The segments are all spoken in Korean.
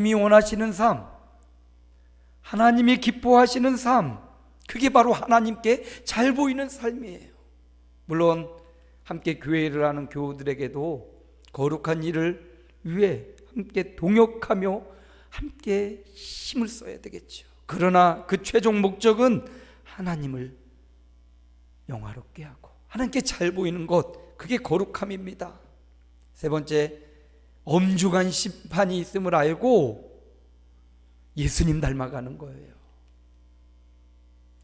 하나님이 원하시는 삶, 하나님이 기뻐하시는 삶, 그게 바로 하나님께 잘 보이는 삶이에요. 물론 함께 교회를 하는 교우들에게도 거룩한 일을 위해 함께 동역하며 함께 힘을 써야 되겠죠. 그러나 그 최종 목적은 하나님을 영화롭게 하고 하나님께 잘 보이는 것, 그게 거룩함입니다. 세 번째, 엄중한 심판이 있음을 알고 예수님 닮아가는 거예요.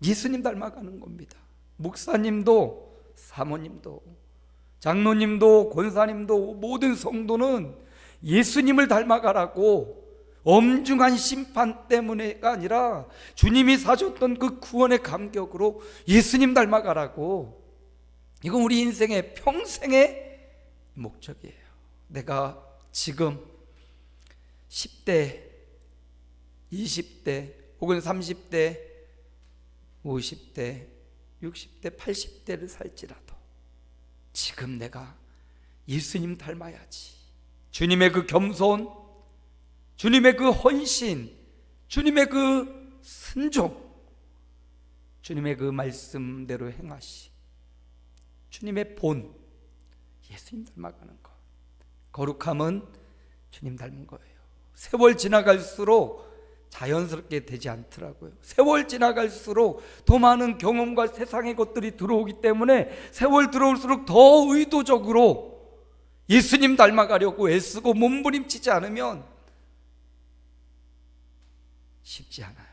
예수님 닮아가는 겁니다. 목사님도, 사모님도, 장로님도, 권사님도, 모든 성도는 예수님을 닮아가라고, 엄중한 심판 때문에가 아니라 주님이 사줬던 그 구원의 감격으로 예수님 닮아가라고. 이건 우리 인생의 평생의 목적이에요. 내가 지금 10대, 20대 혹은 30대, 50대, 60대, 80대를 살지라도 지금 내가 예수님 닮아야지. 주님의 그 겸손, 주님의 그 헌신, 주님의 그 순종, 주님의 그 말씀대로 행하시, 주님의 본, 예수님 닮아가는 것. 거룩함은 주님 닮은 거예요. 세월 지나갈수록 자연스럽게 되지 않더라고요. 세월 지나갈수록 더 많은 경험과 세상의 것들이 들어오기 때문에 세월 들어올수록 더 의도적으로 예수님 닮아가려고 애쓰고 몸부림치지 않으면 쉽지 않아요.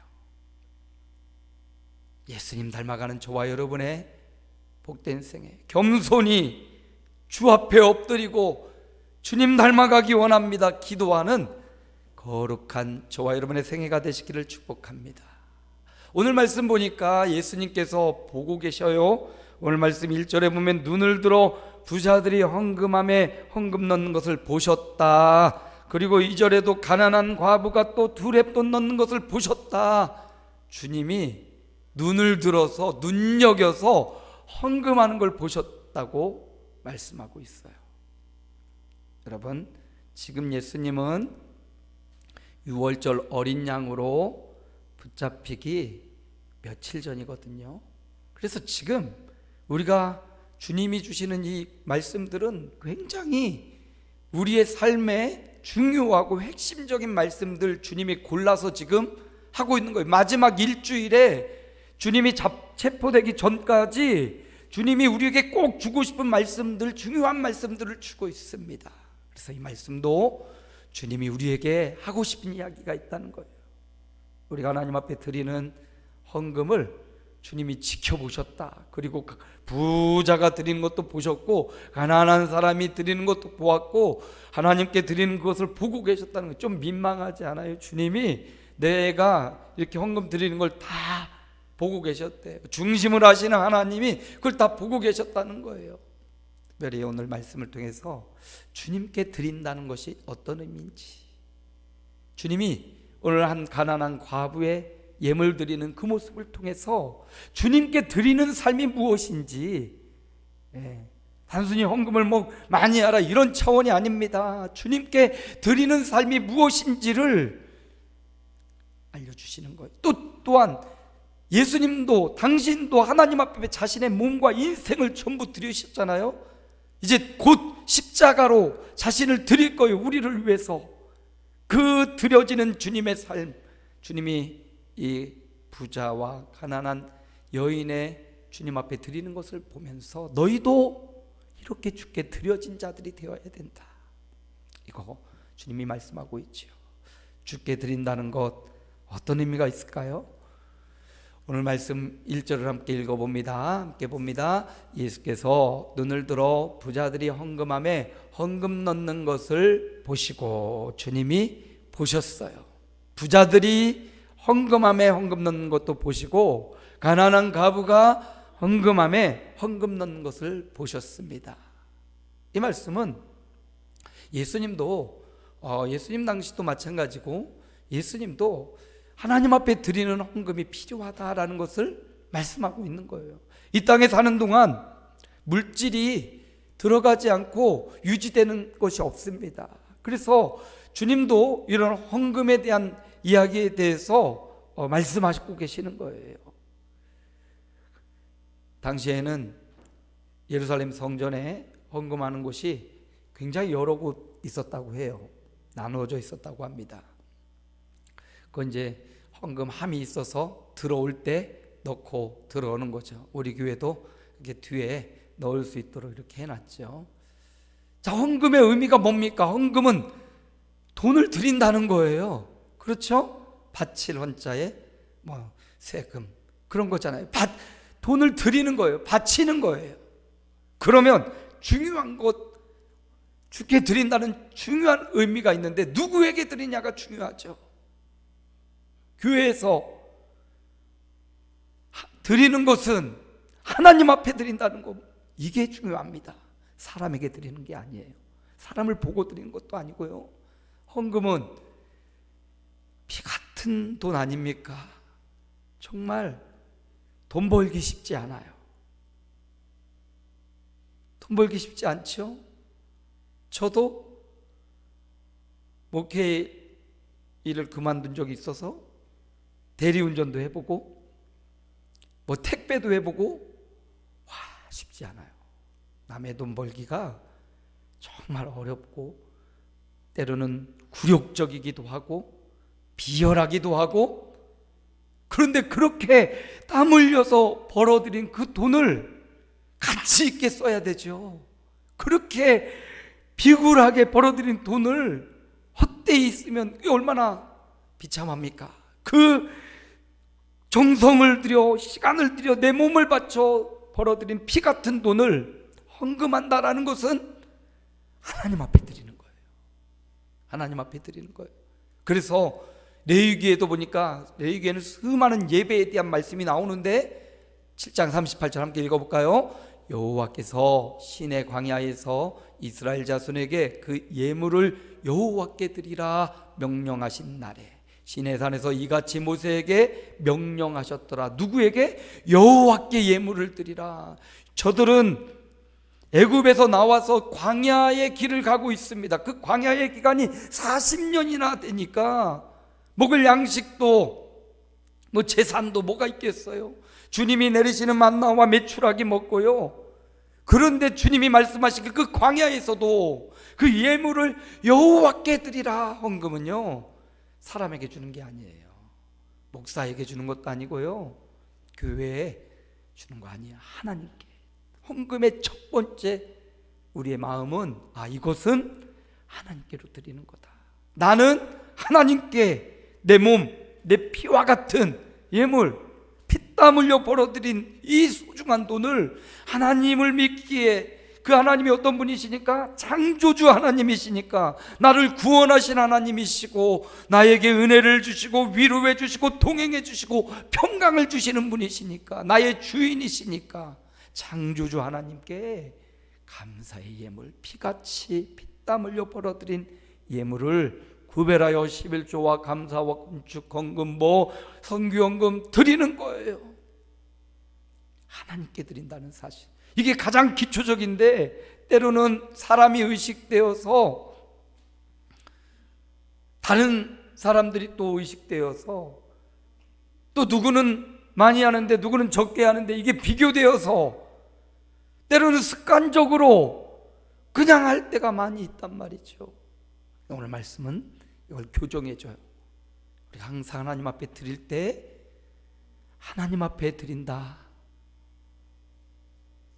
예수님 닮아가는 저와 여러분의 복된 생애, 겸손히 주 앞에 엎드리고 주님 닮아가기 원합니다 기도하는 거룩한 저와 여러분의 생애가 되시기를 축복합니다. 오늘 말씀 보니까 예수님께서 보고 계셔요. 오늘 말씀 1절에 보면 눈을 들어 부자들이 헌금함에 헌금 넣는 것을 보셨다. 그리고 2절에도 가난한 과부가 또 두 렙돈 넣는 것을 보셨다. 주님이 눈을 들어서 눈여겨서 헌금하는 걸 보셨다고 말씀하고 있어요. 여러분, 지금 예수님은 유월절 어린 양으로 붙잡히기 며칠 전이거든요. 그래서 지금 우리가 주님이 주시는 이 말씀들은 굉장히 우리의 삶에 중요하고 핵심적인 말씀들 주님이 골라서 지금 하고 있는 거예요. 마지막 일주일에 주님이 체포되기 전까지 주님이 우리에게 꼭 주고 싶은 말씀들, 중요한 말씀들을 주고 있습니다. 그래서 이 말씀도 주님이 우리에게 하고 싶은 이야기가 있다는 거예요. 우리가 하나님 앞에 드리는 헌금을 주님이 지켜보셨다. 그리고 부자가 드리는 것도 보셨고 가난한 사람이 드리는 것도 보았고 하나님께 드리는 것을 보고 계셨다는 거예요. 좀 민망하지 않아요? 주님이 내가 이렇게 헌금 드리는 걸 다 보고 계셨대요. 중심을 하시는 하나님이 그걸 다 보고 계셨다는 거예요. 특별히 오늘 말씀을 통해서 주님께 드린다는 것이 어떤 의미인지, 주님이 오늘 한 가난한 과부의 예물 드리는 그 모습을 통해서 주님께 드리는 삶이 무엇인지, 단순히 헌금을 많이 하라 이런 차원이 아닙니다. 주님께 드리는 삶이 무엇인지를 알려주시는 거예요. 또한 예수님도, 당신도 하나님 앞에 자신의 몸과 인생을 전부 드리셨잖아요. 이제 곧 십자가로 자신을 드릴 거예요. 우리를 위해서. 그 드려지는 주님의 삶, 주님이 이 부자와 가난한 여인의 주님 앞에 드리는 것을 보면서 너희도 이렇게 주께 드려진 자들이 되어야 된다. 이거 주님이 말씀하고 있지요. 주께 드린다는 것 어떤 의미가 있을까요? 오늘 말씀 1절을 함께 읽어봅니다. 함께 봅니다. 예수께서 눈을 들어 부자들이 헌금함에 헌금 넣는 것을 보시고, 주님이 보셨어요. 부자들이 헌금함에 헌금 넣는 것도 보시고 가난한 과부가 헌금함에 헌금 넣는 것을 보셨습니다. 이 말씀은 예수님도 예수님 당시도 마찬가지고 예수님도 하나님 앞에 드리는 헌금이 필요하다라는 것을 말씀하고 있는 거예요. 이 땅에 사는 동안 물질이 들어가지 않고 유지되는 것이 없습니다. 그래서 주님도 이런 헌금에 대한 이야기에 대해서 말씀하시고 계시는 거예요. 당시에는 예루살렘 성전에 헌금하는 곳이 굉장히 여러 곳 있었다고 해요. 나누어져 있었다고 합니다. 그건 이제 헌금함이 있어서 들어올 때 넣고 들어오는 거죠. 우리 교회도 이렇게 뒤에 넣을 수 있도록 이렇게 해놨죠. 자, 헌금의 의미가 뭡니까? 헌금은 돈을 드린다는 거예요. 그렇죠? 바칠 헌자에 세금 그런 거잖아요. 돈을 드리는 거예요. 바치는 거예요. 그러면 중요한 것, 주께 드린다는 중요한 의미가 있는데 누구에게 드리냐가 중요하죠. 교회에서 드리는 것은 하나님 앞에 드린다는 거, 이게 중요합니다. 사람에게 드리는 게 아니에요. 사람을 보고 드리는 것도 아니고요. 헌금은 피 같은 돈 아닙니까? 정말 돈 벌기 쉽지 않아요. 돈 벌기 쉽지 않죠? 저도 목회 일을 그만둔 적이 있어서 대리운전도 해보고 택배도 해보고 쉽지 않아요. 남의 돈 벌기가 정말 어렵고 때로는 굴욕적이기도 하고 비열하기도 하고, 그런데 그렇게 땀 흘려서 벌어들인 그 돈을 가치 있게 써야 되죠. 그렇게 비굴하게 벌어들인 돈을 헛되이 쓰면 얼마나 비참합니까? 그 정성을 들여, 시간을 들여, 내 몸을 바쳐 벌어들인 피 같은 돈을 헌금한다라는 것은 하나님 앞에 드리는 거예요. 하나님 앞에 드리는 거예요. 그래서 레위기에도 보니까, 레위기에는 수많은 예배에 대한 말씀이 나오는데 7장 38절 함께 읽어볼까요? 여호와께서 시내 광야에서 이스라엘 자손에게 그 예물을 여호와께 드리라 명령하신 날에 시내산에서 이같이 모세에게 명령하셨더라. 누구에게? 여호와께 예물을 드리라. 저들은 애굽에서 나와서 광야의 길을 가고 있습니다. 그 광야의 기간이 40년이나 되니까 먹을 양식도 제산도 뭐가 있겠어요. 주님이 내리시는 만나와 메추라기 먹고요. 그런데 주님이 말씀하시길 그 광야에서도 그 예물을 여호와께 드리라. 헌금은요, 사람에게 주는 게 아니에요. 목사에게 주는 것도 아니고요, 교회에 주는 거 아니에요. 하나님께. 헌금의 첫 번째 우리의 마음은 이것은 하나님께로 드리는 거다. 나는 하나님께 내 몸, 내 피와 같은 예물, 피땀 흘려 벌어들인 이 소중한 돈을 하나님을 믿기에, 그 하나님이 어떤 분이시니까? 창조주 하나님이시니까, 나를 구원하신 하나님이시고 나에게 은혜를 주시고 위로해 주시고 동행해 주시고 평강을 주시는 분이시니까, 나의 주인이시니까 창조주 하나님께 감사의 예물, 피같이 피땀 흘려 벌어들인 예물을 구별하여 11조와 감사와 건축 헌금, 선교헌금 드리는 거예요. 하나님께 드린다는 사실, 이게 가장 기초적인데 때로는 사람이 의식되어서, 다른 사람들이 또 의식되어서, 또 누구는 많이 하는데 누구는 적게 하는데 이게 비교되어서 때로는 습관적으로 그냥 할 때가 많이 있단 말이죠. 오늘 말씀은 이걸 교정해줘요. 우리가 항상 하나님 앞에 드릴 때 하나님 앞에 드린다.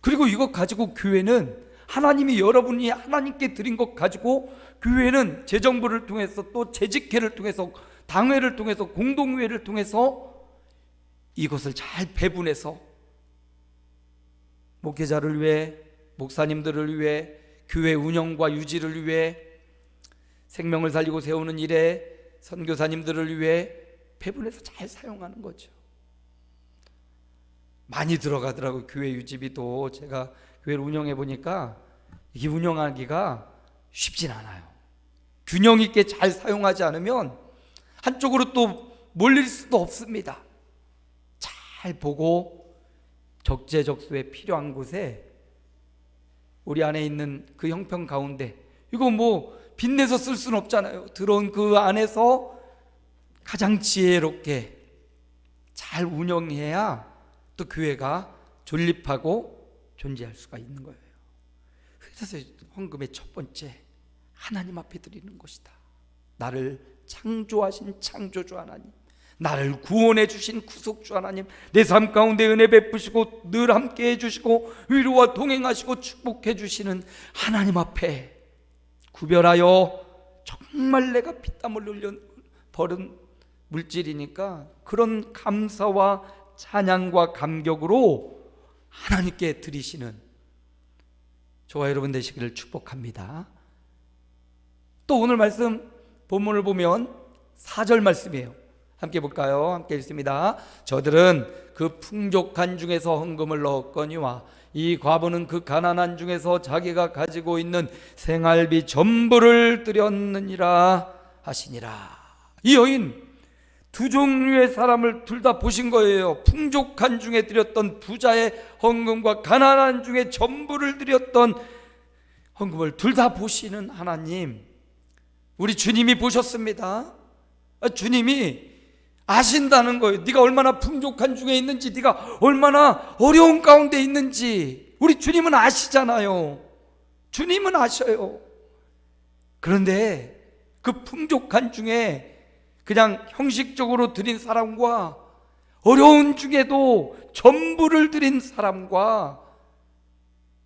그리고 이것 가지고 교회는, 하나님이 여러분이 하나님께 드린 것 가지고 교회는 재정부를 통해서, 또 재직회를 통해서, 당회를 통해서, 공동회를 통해서 이것을 잘 배분해서 목회자를 위해, 목사님들을 위해, 교회 운영과 유지를 위해, 생명을 살리고 세우는 일에 선교사님들을 위해 배분해서 잘 사용하는 거죠. 많이 들어가더라고요. 교회 유지비도. 제가 교회를 운영해 보니까 이게 운영하기가 쉽진 않아요. 균형 있게 잘 사용하지 않으면 한쪽으로 또 몰릴 수도 없습니다. 잘 보고 적재적소에 필요한 곳에 우리 안에 있는 그 형편 가운데, 이거 빚내서 쓸 수는 없잖아요. 들어온 그 안에서 가장 지혜롭게 잘 운영해야 또 교회가 존립하고 존재할 수가 있는 거예요. 그래서 헌금의 첫 번째, 하나님 앞에 드리는 것이다. 나를 창조하신 창조주 하나님, 나를 구원해 주신 구속주 하나님, 내 삶 가운데 은혜 베푸시고 늘 함께 해주시고 위로와 동행하시고 축복해 주시는 하나님 앞에 구별하여, 정말 내가 피땀을 흘려 벌은 물질이니까 그런 감사와 찬양과 감격으로 하나님께 드리시는 저와 여러분 되시기를 축복합니다. 또 오늘 말씀 본문을 보면 4절 말씀이에요. 함께 볼까요? 함께 읽습니다. 저들은 그 풍족한 중에서 헌금을 넣었거니와 이 과부는 그 가난한 중에서 자기가 가지고 있는 생활비 전부를 드렸느니라 하시니라. 이 여인 두 종류의 사람을 둘 다 보신 거예요. 풍족한 중에 드렸던 부자의 헌금과 가난한 중에 전부를 드렸던 헌금을 둘 다 보시는 하나님, 우리 주님이 보셨습니다. 주님이 아신다는 거예요. 네가 얼마나 풍족한 중에 있는지, 네가 얼마나 어려운 가운데 있는지 우리 주님은 아시잖아요. 주님은 아셔요. 그런데 그 풍족한 중에 그냥 형식적으로 드린 사람과 어려운 중에도 전부를 드린 사람과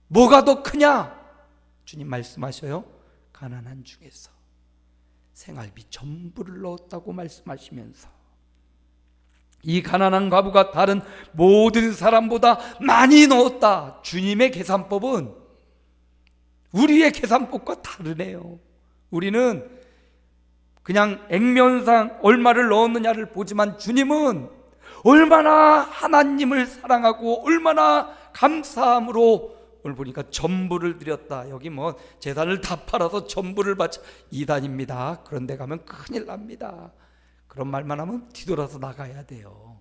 뭐가 더 크냐? 주님 말씀하셔요. 가난한 중에서 생활비 전부를 넣었다고 말씀하시면서, 이 가난한 과부가 다른 모든 사람보다 많이 넣었다. 주님의 계산법은 우리의 계산법과 다르네요. 우리는 그냥 액면상 얼마를 넣었느냐를 보지만 주님은 얼마나 하나님을 사랑하고 얼마나 감사함으로, 오늘 보니까 전부를 드렸다. 여기 뭐 재산을 다 팔아서 전부를 바쳐, 이단입니다. 그런 데 가면 큰일 납니다. 그런 말만 하면 뒤돌아서 나가야 돼요.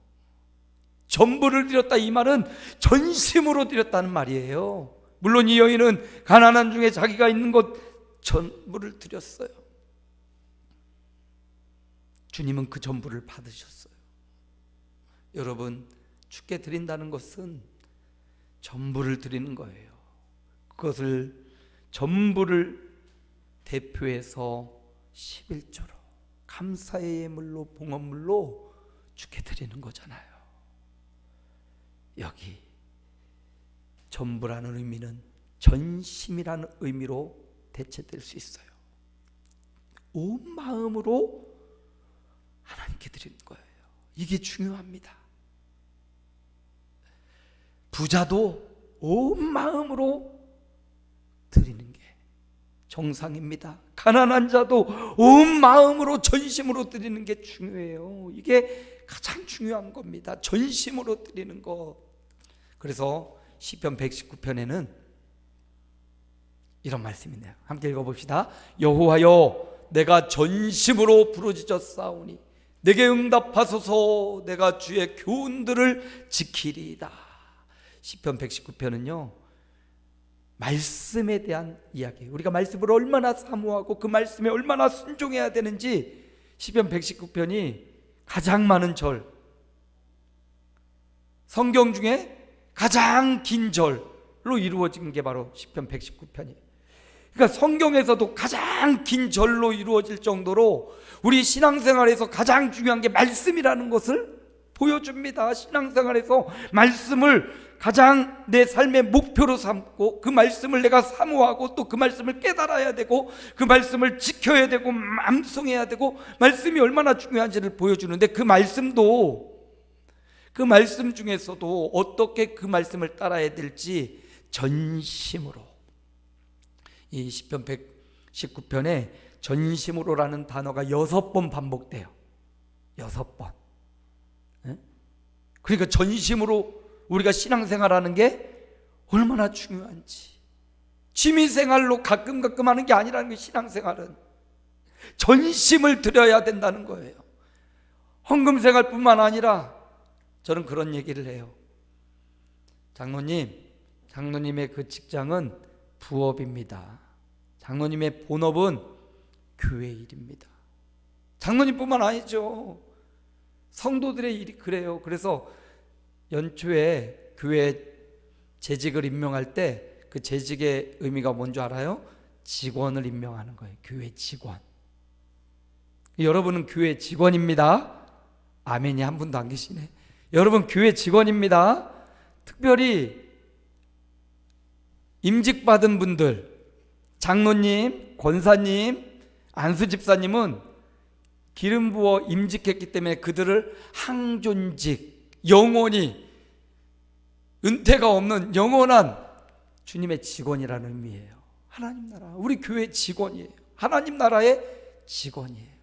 전부를 드렸다, 이 말은 전심으로 드렸다는 말이에요. 물론 이 여인은 가난한 중에 자기가 있는 것 전부를 드렸어요. 주님은 그 전부를 받으셨어요. 여러분, 주께 드린다는 것은 전부를 드리는 거예요. 그것을 전부를 대표해서 11조로 감사의 예물로, 봉헌물로 주께 드리는 거잖아요. 여기 전부라는 의미는 전심이라는 의미로 대체될 수 있어요. 온 마음으로 하나님께 드리는 거예요. 이게 중요합니다. 부자도 온 마음으로 드리는 게 정상입니다. 가난한 자도 온 마음으로 전심으로 드리는 게 중요해요. 이게 가장 중요한 겁니다. 전심으로 드리는 것. 그래서 시편 119편에는 이런 말씀이 있네요. 함께 읽어봅시다. 여호와여, 내가 전심으로 부르짖었사오니 내게 응답하소서. 내가 주의 교훈들을 지키리이다. 시편 119편은요 말씀에 대한 이야기예요. 우리가 말씀을 얼마나 사모하고 그 말씀에 얼마나 순종해야 되는지, 시편 119편이 가장 많은 절, 성경 중에 가장 긴 절로 이루어진 게 바로 시편 119편이에요. 그러니까 성경에서도 가장 긴 절로 이루어질 정도로 우리 신앙생활에서 가장 중요한 게 말씀이라는 것을 보여줍니다. 신앙생활에서 말씀을 가장 내 삶의 목표로 삼고 그 말씀을 내가 사모하고 또 그 말씀을 깨달아야 되고 그 말씀을 지켜야 되고 암송해야 되고, 말씀이 얼마나 중요한지를 보여주는데, 그 말씀도, 그 말씀 중에서도 어떻게 그 말씀을 따라야 될지 전심으로, 이 시편 119편에 전심으로라는 단어가 6번 반복돼요. 6번. 그러니까 전심으로 우리가 신앙생활하는 게 얼마나 중요한지, 취미생활로 가끔 하는 게 아니라는 게, 신앙생활은 전심을 들여야 된다는 거예요. 헌금생활뿐만 아니라 저는 그런 얘기를 해요. 장로님의 그 직장은 부업입니다. 장로님의 본업은 교회의 일입니다. 장로님뿐만 아니죠. 성도들의 일이 그래요. 그래서 연초에 교회 재직을 임명할 때 그 재직의 의미가 뭔지 알아요? 직원을 임명하는 거예요. 교회 직원. 여러분은 교회 직원입니다. 아멘이 한 분도 안 계시네. 여러분 교회 직원입니다. 특별히 임직받은 분들, 장로님, 권사님, 안수집사님은 기름 부어 임직했기 때문에 그들을 항존직, 영원히 은퇴가 없는 영원한 주님의 직원이라는 의미예요. 하나님 나라, 우리 교회 직원이에요. 하나님 나라의 직원이에요.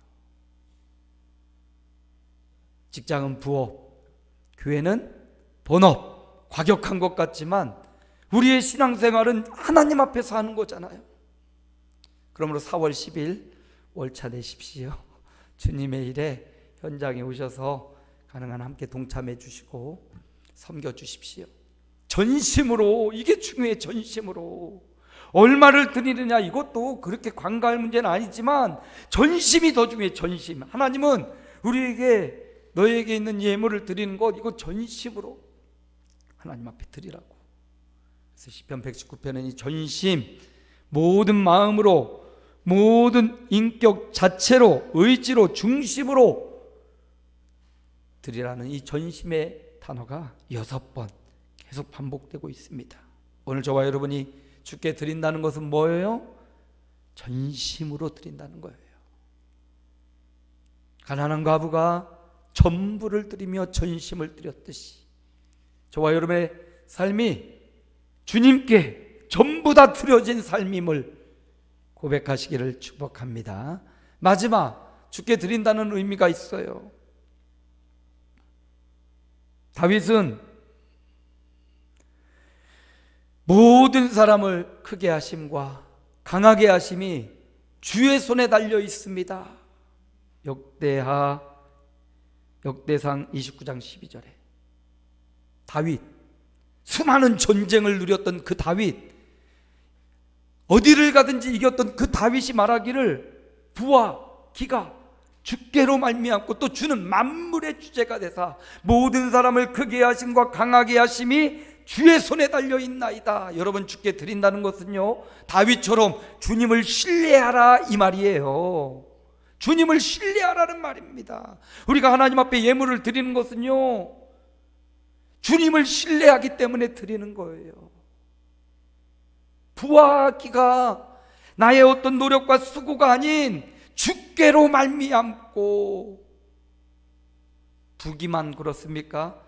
직장은 부업, 교회는 본업. 과격한 것 같지만 우리의 신앙생활은 하나님 앞에서 하는 거잖아요. 그러므로 4월 10일 월차 내십시오. 주님의 일에 현장에 오셔서 가능한 함께 동참해 주시고 섬겨 주십시오. 전심으로, 이게 중요해. 전심으로 얼마를 드리느냐, 이것도 그렇게 관가할 문제는 아니지만 전심이 더 중요해. 전심. 하나님은 우리에게 너에게 있는 예물을 드리는 것, 이거 전심으로 하나님 앞에 드리라고. 그래서 시편 119편은 이 전심, 모든 마음으로, 모든 인격 자체로, 의지로, 중심으로 드리라는 이 전심의 단어가 6번 계속 반복되고 있습니다. 오늘 저와 여러분이 주께 드린다는 것은 뭐예요? 전심으로 드린다는 거예요. 가난한 과부가 전부를 드리며 전심을 드렸듯이 저와 여러분의 삶이 주님께 전부 다 드려진 삶임을 고백하시기를 축복합니다. 마지막, 주께 드린다는 의미가 있어요. 다윗은 모든 사람을 크게 하심과 강하게 하심이 주의 손에 달려 있습니다. 역대상 29장 12절에 다윗, 수많은 전쟁을 누렸던 그 다윗, 어디를 가든지 이겼던 그 다윗이 말하기를 부와 기가 주께로 말미암고 또 주는 만물의 주제가 되사 모든 사람을 크게 하심과 강하게 하심이 주의 손에 달려있나이다. 여러분, 주께 드린다는 것은요, 다윗처럼 주님을 신뢰하라, 이 말이에요. 주님을 신뢰하라는 말입니다. 우리가 하나님 앞에 예물을 드리는 것은요, 주님을 신뢰하기 때문에 드리는 거예요. 부와 기가 나의 어떤 노력과 수고가 아닌 주께로 말미암고. 부기만 그렇습니까?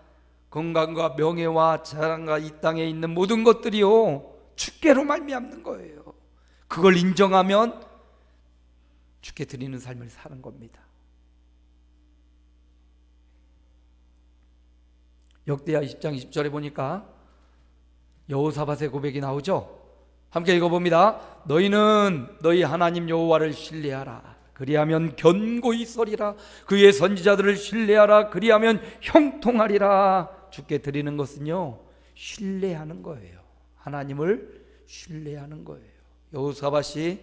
건강과 명예와 자랑과 이 땅에 있는 모든 것들이요, 주께로 말미암는 거예요. 그걸 인정하면 주께 드리는 삶을 사는 겁니다. 역대하 20장 20절에 보니까 여호사밧의 고백이 나오죠. 함께 읽어봅니다. 너희는 너희 하나님 여호와를 신뢰하라. 그리하면 견고히 서리라. 그의 선지자들을 신뢰하라. 그리하면 형통하리라. 주께 드리는 것은요, 신뢰하는 거예요. 하나님을 신뢰하는 거예요. 여호사밧이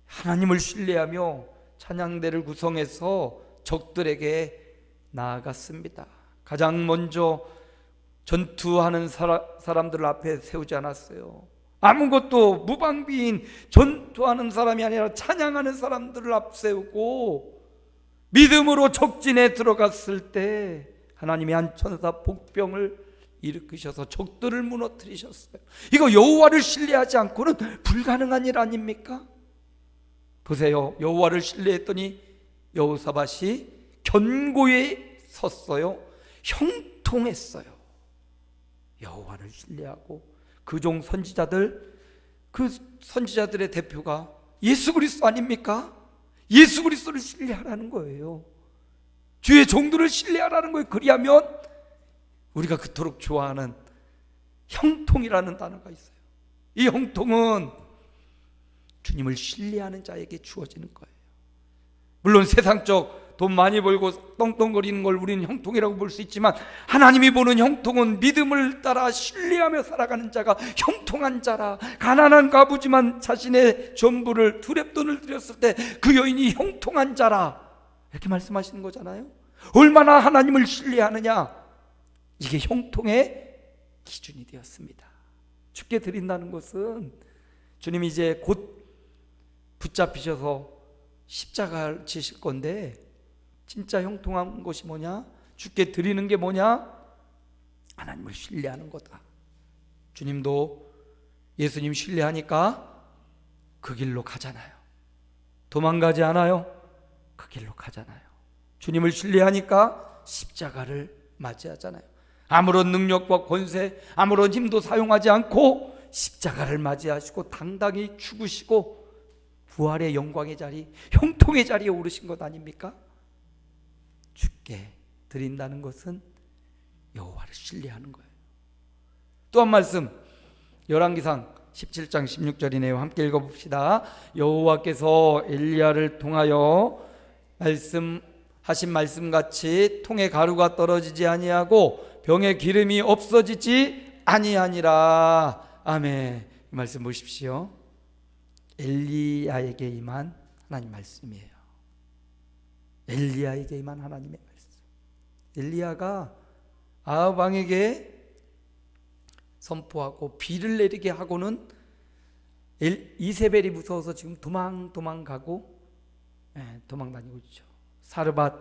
하나님을 신뢰하며 찬양대를 구성해서 적들에게 나아갔습니다. 가장 먼저 전투하는 사람들 앞에 세우지 않았어요. 아무것도 무방비인 전투하는 사람이 아니라 찬양하는 사람들을 앞세우고 믿음으로 적진에 들어갔을 때 하나님이 한 천사 복병을 일으키셔서 적들을 무너뜨리셨어요. 이거 여호와를 신뢰하지 않고는 불가능한 일 아닙니까? 보세요. 여호와를 신뢰했더니 여호사밧이 견고히 섰어요. 형통했어요. 여호와를 신뢰하고 그종 선지자들, 그 선지자들의 대표가 예수 그리스도 아닙니까? 예수 그리스도를 신뢰하라는 거예요. 주의 종들을 신뢰하라는 거예요. 그리하면 우리가 그토록 좋아하는 형통이라는 단어가 있어요. 이 형통은 주님을 신뢰하는 자에게 주어지는 거예요. 물론 세상적 돈 많이 벌고 떵떵거리는 걸 우리는 형통이라고 볼 수 있지만, 하나님이 보는 형통은 믿음을 따라 신뢰하며 살아가는 자가 형통한 자라. 가난한 과부지만 자신의 전부를 두렙돈을 드렸을 때 그 여인이 형통한 자라, 이렇게 말씀하시는 거잖아요. 얼마나 하나님을 신뢰하느냐, 이게 형통의 기준이 되었습니다. 주께 드린다는 것은 주님이 이제 곧 붙잡히셔서 십자가를 지실 건데, 진짜 형통한 것이 뭐냐? 주께 드리는 게 뭐냐? 하나님을 신뢰하는 거다. 주님도 예수님 신뢰하니까 그 길로 가잖아요. 도망가지 않아요. 그 길로 가잖아요. 주님을 신뢰하니까 십자가를 맞이하잖아요. 아무런 능력과 권세, 아무런 힘도 사용하지 않고 십자가를 맞이하시고 당당히 죽으시고 부활의 영광의 자리, 형통의 자리에 오르신 것 아닙니까? 주께 드린다는 것은 여호와를 신뢰하는 거예요. 또 한 말씀, 열왕기상 17장 16절이네요. 함께 읽어봅시다. 여호와께서 엘리야를 통하여 말씀하신 말씀같이 통에 가루가 떨어지지 아니하고 병에 기름이 없어지지 아니하니라. 아멘. 이 말씀 보십시오. 엘리야에게 임한 하나님 말씀이에요. 엘리야에게 임한 하나님의 말씀. 엘리야가 아합 왕에게 선포하고 비를 내리게 하고는 이세벨이 무서워서 지금 도망가고 도망다니고 있죠. 사르밧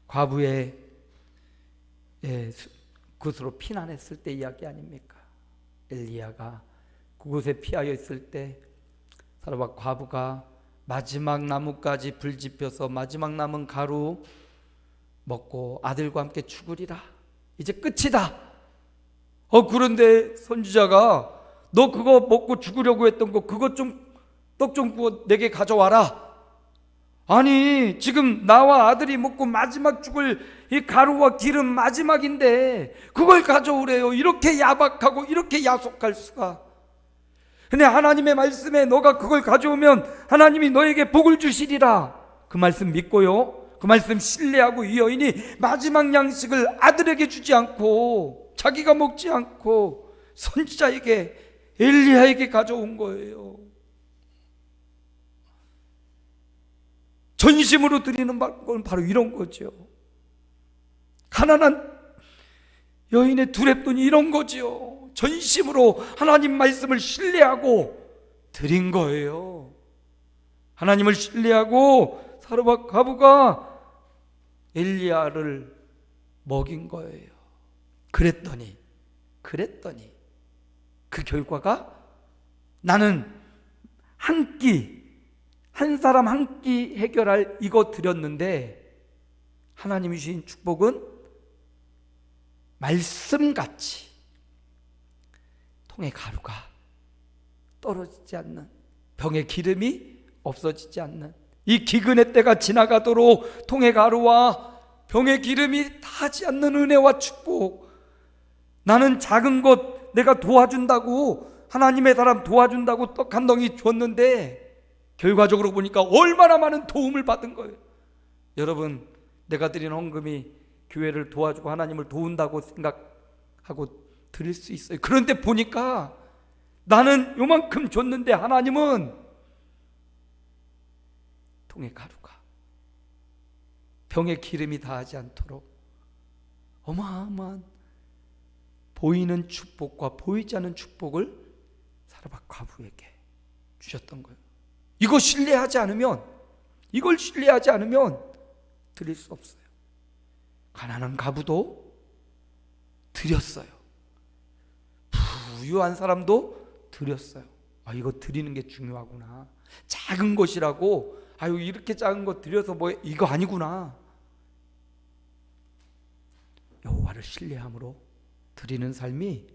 과부의 그곳으로 피난했을 때 이야기 아닙니까? 엘리야가 그곳에 피하여 있을 때 사르밧 과부가 마지막 나무까지 불 지펴서 마지막 남은 가루 먹고 아들과 함께 죽으리라, 이제 끝이다. 그런데 선지자가 너 그거 먹고 죽으려고 했던 거, 그것 좀 떡 좀 구워 내게 가져와라. 아니, 지금 나와 아들이 먹고 마지막 죽을 이 가루와 기름 마지막인데 그걸 가져오래요. 이렇게 야박하고 이렇게 야속할 수가. 근데 하나님의 말씀에 너가 그걸 가져오면 하나님이 너에게 복을 주시리라, 그 말씀 믿고요, 그 말씀 신뢰하고 이 여인이 마지막 양식을 아들에게 주지 않고 자기가 먹지 않고 선지자에게, 엘리야에게 가져온 거예요. 전심으로 드리는 건 바로 이런 거죠. 가난한 여인의 두렙돈이 이런 거죠. 전심으로 하나님 말씀을 신뢰하고 드린 거예요. 하나님을 신뢰하고 사르밧 과부가 엘리야를 먹인 거예요. 그랬더니 그 결과가, 나는 한 사람 한 끼 해결할 이거 드렸는데 하나님이 주신 축복은 말씀같이 통에 가루가 떨어지지 않는, 병에 기름이 없어지지 않는, 이 기근의 때가 지나가도록 통에 가루와 병에 기름이 타지 않는 은혜와 축복. 나는 작은 것 내가 도와준다고, 하나님의 사람 도와준다고 떡 한 덩이 줬는데 결과적으로 보니까 얼마나 많은 도움을 받은 거예요. 여러분, 내가 드린 헌금이 교회를 도와주고 하나님을 도운다고 생각하고 드릴 수 있어요. 그런데 보니까 나는 요만큼 줬는데 하나님은 통에 가루가, 병에 기름이 닿지 않도록 어마어마한 보이는 축복과 보이지 않는 축복을 사르밧 과부에게 주셨던 거예요. 이걸 신뢰하지 않으면 드릴 수 없어요. 가난한 과부도 드렸어요. 부유한 사람도 드렸어요. 이거 드리는 게 중요하구나. 작은 것이라고 이렇게 작은 거 드려서 뭐 이거 아니구나. 여호와를 신뢰함으로 드리는 삶이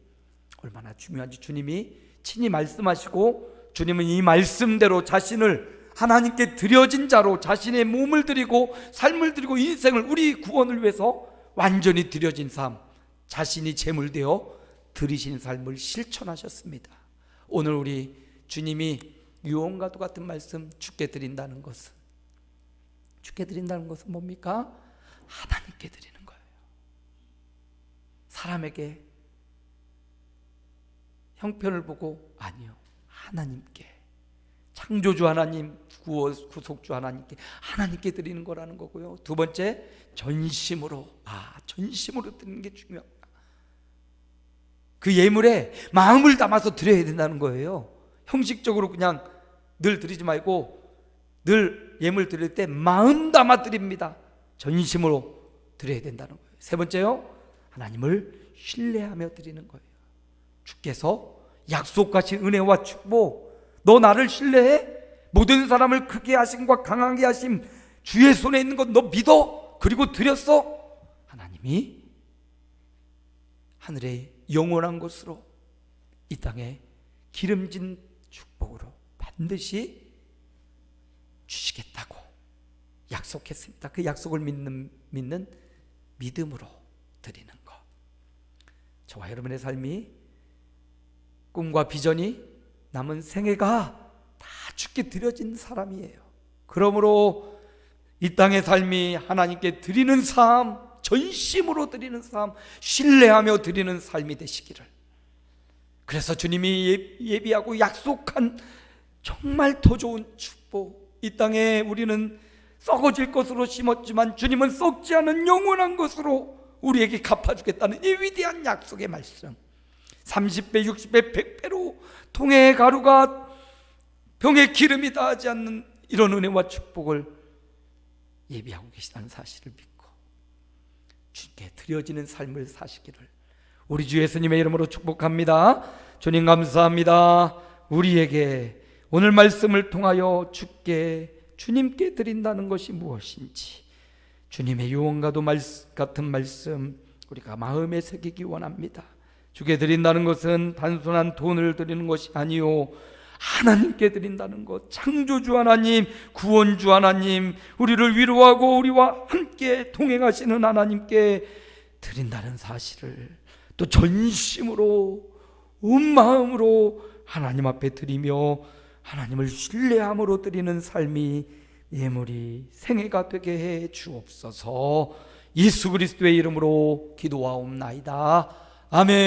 얼마나 중요한지 주님이 친히 말씀하시고, 주님은 이 말씀대로 자신을 하나님께 드려진 자로 자신의 몸을 드리고 삶을 드리고 인생을, 우리 구원을 위해서 완전히 드려진 삶, 자신이 제물되어 드리신 삶을 실천하셨습니다. 오늘 우리 주님이 유언과도 같은 말씀 주께 드린다는 것은 주께 드린다는 것은 뭡니까? 하나님께 드리는 거예요. 사람에게 형편을 보고 아니요, 하나님께, 창조주 하나님, 구속주 하나님께 드리는 거라는 거고요. 두 번째, 전심으로. 전심으로 드리는 게 중요합니다. 그 예물에 마음을 담아서 드려야 된다는 거예요. 형식적으로 그냥 늘 드리지 말고 늘 예물 드릴 때 마음 담아 드립니다. 전심으로 드려야 된다는 거예요. 세 번째요, 하나님을 신뢰하며 드리는 거예요. 주께서 약속하신 은혜와 축복, 너 나를 신뢰해? 모든 사람을 크게 하심과 강하게 하심, 주의 손에 있는 것 너 믿어? 그리고 드렸어? 하나님이 하늘의 영원한 것으로 이 땅에 기름진 축복으로 반드시 주시겠다고 약속했습니다. 그 약속을 믿는 믿음으로 드리는 것. 저와 여러분의 삶이, 꿈과 비전이, 남은 생애가 다 주께 드려진 사람이에요. 그러므로 이 땅의 삶이 하나님께 드리는 삶, 전심으로 드리는 삶, 신뢰하며 드리는 삶이 되시기를. 그래서 주님이 예비하고 약속한 정말 더 좋은 축복, 이 땅에 우리는 썩어질 것으로 심었지만 주님은 썩지 않은 영원한 것으로 우리에게 갚아주겠다는 이 위대한 약속의 말씀, 30배, 60배, 100배로 통의 가루가 병에 기름이 닿지 않는 이런 은혜와 축복을 예비하고 계시다는 사실을 믿고 주님께 드려지는 삶을 사시기를 우리 주 예수님의 이름으로 축복합니다. 주님 감사합니다. 우리에게 오늘 말씀을 통하여 주님께 드린다는 것이 무엇인지, 주님의 유언과도 같은 말씀 우리가 마음에 새기기 원합니다. 주께 드린다는 것은 단순한 돈을 드리는 것이 아니요, 하나님께 드린다는 것, 창조주 하나님, 구원주 하나님, 우리를 위로하고 우리와 함께 동행하시는 하나님께 드린다는 사실을 또 전심으로, 온 마음으로 하나님 앞에 드리며 하나님을 신뢰함으로 드리는 삶이 예물이 생애가 되게 해 주옵소서. 예수 그리스도의 이름으로 기도하옵나이다. 아멘.